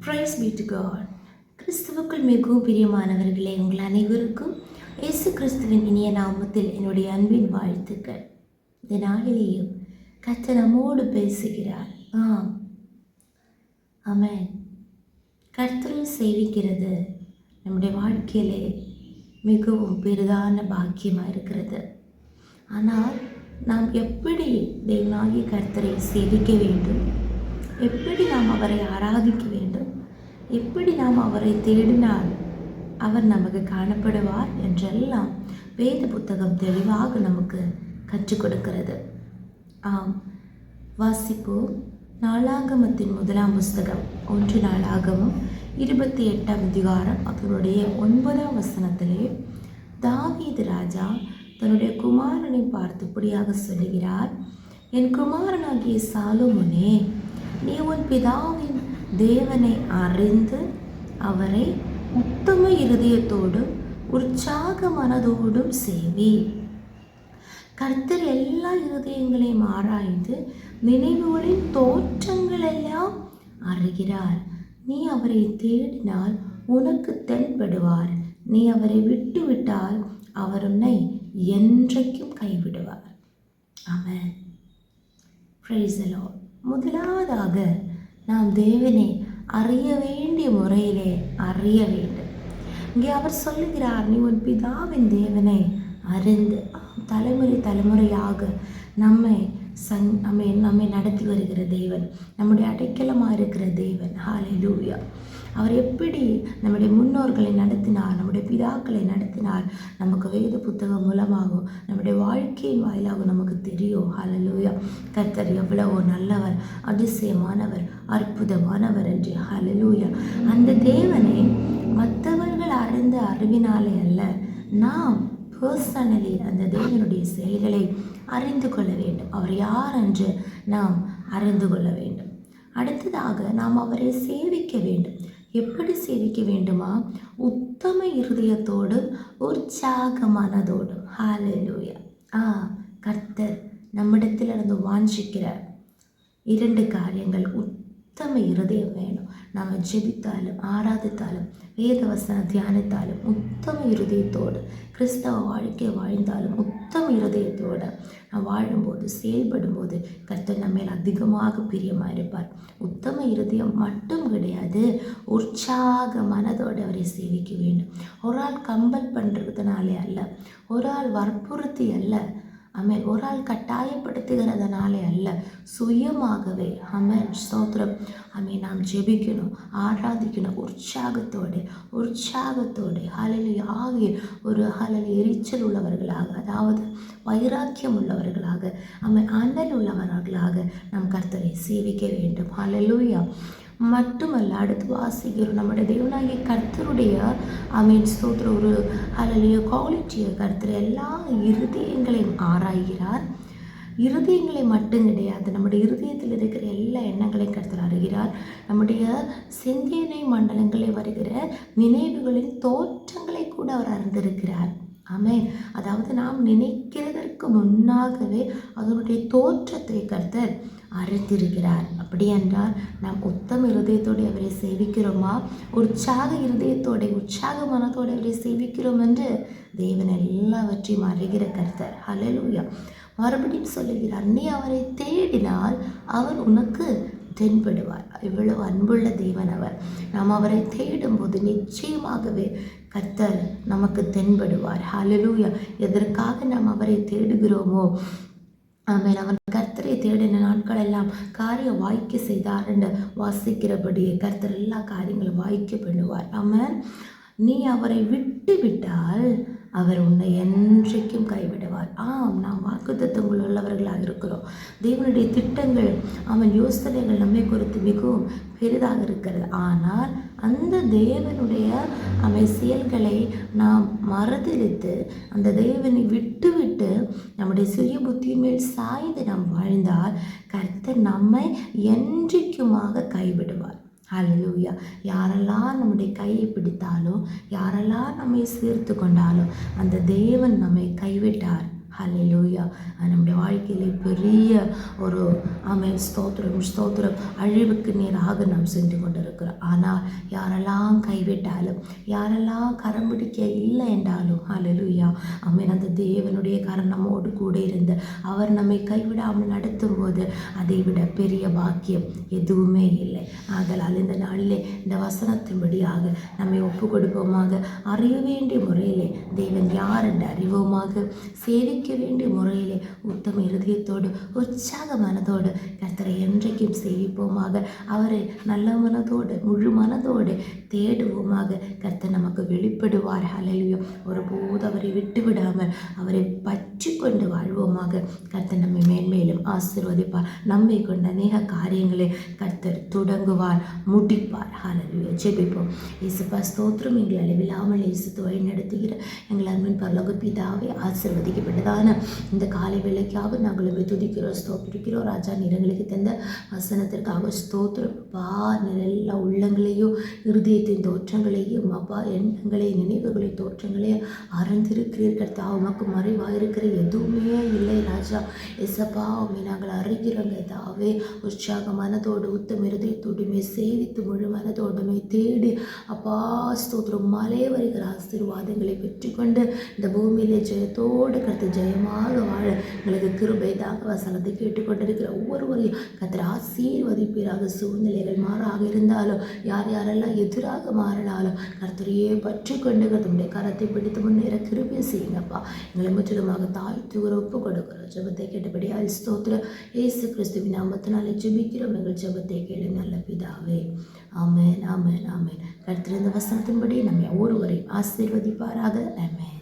Praise be to God. கிறிஸ்துவுக்குள் மிகவும் பிரியமானவர்களே, உங்கள் அனைவருக்கும் இயேசு கிறிஸ்துவின் இனிய நாமத்தில் என்னுடைய அன்பின் வாழ்த்துக்கள். இந்த நாளிலேயும் கர்த்தர் நம்மோடு பேசுகிறார். ஆமென். கர்த்தரை சேவிக்கிறது நம்முடைய வாழ்க்கையிலே மிகவும் பெரிதான பாக்கியமாக இருக்கிறது. ஆனால் நாம் எப்படி தேவனாகிய கர்த்தரை சேவிக்க வேண்டும், எப்படி நாம் அவரை ஆராதிக்க வேண்டும், எப்படி நாம் அவரை தேடினால் அவர் நமக்கு காணப்படுவார் என்றெல்லாம் வேத புத்தகம் தெளிவாக நமக்கு கற்றுக் கொடுக்கிறது. வாசிப்போம். நாளாகமத்தின் 1 புஸ்தகம் 1 நாளாகமம் 28 அதிகாரம் அதனுடைய 9 வசனத்திலே தாவீது ராஜா தன்னுடைய குமாரனை பார்த்து இப்படியாக சொல்லுகிறார்: என் குமாரனாகிய சாலோமோனே, நீ உன் பிதாவின் தேவனை அறிந்து அவரை உத்தம இருதயத்தோடும் உற்சாக மனதோடும் சேவி. கர்த்தர் எல்லா இருதயங்களையும் ஆராய்ந்து நினைவுகளின் தோற்றங்கள் எல்லாம் அறிகிறார். நீ அவரை தேடினால் உனக்கு தென்படுவார். நீ அவரை விட்டுவிட்டால் அவர் உன்னை என்றைக்கும் கைவிடுவார். ஆமென். Praise the Lord. முதலாவதாக நாம் தேவனை அறிய வேண்டிய முறையிலே அறிய வேண்டும். இங்கே அவர் சொல்லுகிறார், நீ உன் பிதாவின் தேவனை அறிந்து. தலைமுறை தலைமுறையாக நம்மை நடத்தி வருகிற தேவன், நம்முடைய அடைக்கலமாக இருக்கிற தேவன். ஹல்லேலூயா. அவர் எப்படி நம்முடைய முன்னோர்களை நடத்தினார், நம்முடைய பிதாக்களை நடத்தினார், நமக்கு வேத புத்தகம் மூலமாகவும் நம்முடைய வாழ்க்கையின் வாயிலாக நமக்கு தெரியும். ஹல்லேலூயா. கர்த்தர் எவ்வளவோ நல்லவர், அதிசயமானவர், அற்புதமானவர் என்று. ஹல்லேலூயா. அந்த தேவனை மற்றவர்கள் அறிந்த அறிவினாலே அல்ல, நாம் பர்சனலி அந்த தேவனுடைய செயல்களை அறிந்து கொள்ள வேண்டும். அவர் யார் என்று நாம் அறிந்து கொள்ள வேண்டும். அடுத்ததாக நாம் அவரை சேவிக்க வேண்டும். எப்படி சேவிக்க வேண்டுமா? உத்தம இருதயத்தோடும் உற்சாக மனதோடும். ஹல்லேலூயா. கர்த்தர் நம்மிடத்திலிருந்து வாஞ்சிக்கிற 2 காரியங்கள். உத்தம இருதயம் வேணும். நாம் ஜெபித்தாலும் ஆராதித்தாலும் வேதவசன தியானித்தாலும் உத்தம இருதயத்தோடு, கிறிஸ்தவ வாழ்க்கை வாழ்ந்தாலும் உத்தம இருதயத்தோடு நாம் வாழும்போது, செயல்படும்போது கர்த்தர் நம்ம மேல் அதிகமாக பிரியமாக இருப்பார். உத்தம இருதயம் மட்டும் கிடையாது, உற்சாக மனதோடு அவரை சேவிக்க வேண்டும். ஒரு ஆள் கம்பல் பண்ணுறதுனாலே அல்ல, ஒரு ஆள் வற்புறுத்தி அல்ல, ஒரு ஆள் கட்டாயப்படுத்துகிறதுனாலே அல்ல, சுயமாகவே. ஸ்தோத்திரம். நாம் ஜெபிக்கணும், ஆராதிக்கணும் உற்சாகத்தோடு ஹல்லேலூயா. ஆகிய ஒரு எரிச்சல் உள்ளவர்களாக, அதாவது வைராக்கியம் உள்ளவர்களாக, அனல் உள்ளவர்களாக நாம் கர்த்தரை சேவிக்க வேண்டும். ஹல்லேலூயா. மட்டுமல்ல, அடுத்து வாசிக்கிறோம், நம்முடைய தேவனாகிய கர்த்தருடைய ஸ்தோத்திர ஒரு குவாலிட்டியை கர்த்தர் எல்லா இருதயங்களையும் ஆராய்கிறார். இருதயங்களை மட்டும் கிடையாது, நம்முடைய இருதயத்தில் இருக்கிற எல்லா எண்ணங்களையும் கர்த்தர் அறிகிறார். நம்முடைய சிந்தனை மண்டலங்களை வருகிற நினைவுகளின் தோற்றங்களை கூட அவர் அறிந்திருக்கிறார். ஆமென். அதாவது நாம் நினைக்கிறதற்கு முன்னாகவே அதனுடைய தோற்றத்தை கர்த்தர் அறிந்திருக்கிறார். அப்படி என்றால் நாம் உத்தம இருதயத்தோடு அவரை சேவிக்கிறோமா? உற்சாக இருதயத்தோடு உற்சாக மனத்தோடு அவரை சேவிக்கிறோம் என்று தேவன் எல்லாவற்றையும் அறிகிற கர்த்தர். ஹல்லேலூயா. மறுபடியும் சொல்லுகிறார், நீ அவரை தேடினால் அவர் உனக்கு தென்படுவார். இவ்வளவு அன்புள்ள தேவன் அவர். நாம் அவரை தேடும்போது நிச்சயமாகவே கர்த்தர் நமக்கு தென்படுவார். ஹல்லேலூயா. எதற்காக நாம் அவரை தேடுகிறோமோ, அவன் கர்த்தரை தேடின நாட்கள் எல்லாம் காரியம் வாய்க்க செய்தார் என்று வாசிக்கிறபடியே கர்த்தர் எல்லா காரியங்களும் வாய்க்க பண்ணுவார். நீ அவரை விட்டு விட்டால் அவர் உன்னை என்றைக்கும் கைவிடுவார். நாம் வாக்குத்தத்தங்கள் உள்ளவர்களாக இருக்கிறோம். தேவனுடைய திட்டங்கள், யோசனைகள் நம்மை குறித்து மிகவும் பெரிதாக இருக்கிறது. ஆனால் அந்த தேவனுடைய செயல்களை நாம் மறுதலித்து அந்த தேவனை விட்டுவிட்டு நம்முடைய சுய புத்தியின் மேல் சாய்ந்து நாம் வாழ்ந்தால் கர்த்தர் நம்மை என்றைக்குமாக கைவிடுவார். ஹல்லேலூயா. யாரெல்லாம் நம்முடைய கையை பிடித்தாலோ, யாரெல்லாம் நம்மை சேர்த்து கொண்டாலோ அந்த தேவன் நம்மை கைவிட்டார். ஹல்லேலூயா. நம்முடைய வாழ்க்கையிலே பெரிய ஒரு ஆமென் ஸ்தோத்திரம் அழிவுக்கு நேராக நாம் சென்று கொண்டிருக்கிறோம். ஆனால் யாரெல்லாம் கைவிட்டாலும், யாரெல்லாம் கரம் பிடிக்க இல்லை என்றாலும் ஹல்லேலூயா ஆமென், அந்த தேவனுடைய கரம் நம்மோடு கூட இருந்து அவர் நம்மை கைவிடாமல் நடத்தும் போது அதை விட பெரிய பாக்கியம் எதுவுமே இல்லை. ஆதலால் இந்த நாளிலே இந்த வசனத்தின்படியாக நம்மை ஒப்பு கொடுப்போமாக. அறிய வேண்டிய முறையிலே தேவன் யார் என்று அறிவோமாக. சேவிக்க வேண்டிய முறையிலே உத்தம இருதயத்தோடு உற்சாக மனதோடு கர்த்தரை என்றைக்கும் சேவிப்போமாக. அவரை நல்ல மனதோடு முழு மனதோடு தேடுவோமாக. கர்த்தர் நமக்கு வெளிப்படுவார். ஹல்லேலூயா. ஒருபோது அவரை விட்டு விடாமல் அவரை பற்றி கொண்டு வாழ்வோமாக. கர்த்தர் நம்மை மேன்மேலும் ஆசீர்வதிப்பார். நம்மை கொண்ட அநேக காரியங்களை கர்த்தர் தொடங்குவார், முடிப்பார். ஹல்லேலூயா. ஜெபிப்போம். இயேசுப்பா ஸ்தோத்திரம். எங்களை அளவில்லாமல் இயேசு வழி நடத்துகிற எங்கள் அன்பின் பரலோக பிதாவே, ஆசீர்வதிக்கப்பட்டதான இந்த காலை வேளைக்காக நாங்கள் துதிக்கிறோம், ஸ்தோத்திரிக்கிறோம். ராஜா, நிறங்களுக்கு தந்த வசனத்திற்காக ஸ்தோத்திரம். அப்பா, எல்லா உள்ளங்களையும் இருதயத்தின் தோற்றங்களையும் அப்பா எண்ணங்களை நினைவுகளை தோற்றங்களையும் அறிந்திருக்கிறீர் கர்த்தா. உமக்கு மறைவாயிருக்கிற எதுவுமே இல்லை ராஜா. எசப்பா, உண்மை நாங்கள் அறிகிறோங்க தாவே. உற்சாக மனதோடு உத்தம இருதயத்தோடுமே சேவித்து முழு மனதோடுமே தேடி அப்பா ஸ்தோத்திரம் மலை வருகிற ஆசீர்வாதங்களை பெற்றுக்கொண்டு இந்த பூமியிலே ஜெயத்தோடு கர்த்தர் ஜெயமாக வாழ எங்களுக்கு கிருபை தாங்க. வசனத்தை கேட்டுக்கொண்டிருக்கிற ஒவ்வொருவரையும் கர்த்தர் ஆசீர்வதிப்பீராக. சூழ்நிலைகள் மாறாக இருந்தாலும், யார் யாரெல்லாம் எதிராக மாறினாலும் கர்த்தரையே பற்றி கொண்டு கர்த்தருடைய கரத்தை பிடித்து முன்னேற கிருபை செய்யுங்கப்பா. எங்களை முற்றிலுமாக தாழ்த்துகிற ஒப்பு கொடுக்கிறோம். ஜெபத்தை கேட்டபடியா ஸ்தோத்திரம். இயேசு கிறிஸ்துவின் நாமத்தினாலே ஜெபிக்கிறோம். எங்கள் ஜெபத்தை கேளு நல்ல பிதாவே. ஆமென், ஆமென், ஆமென். கர்த்தர் இந்த வசனத்தின்படி நம்மை ஒருவரையும் ஆசீர்வதிப்பாராக. ஆமென்.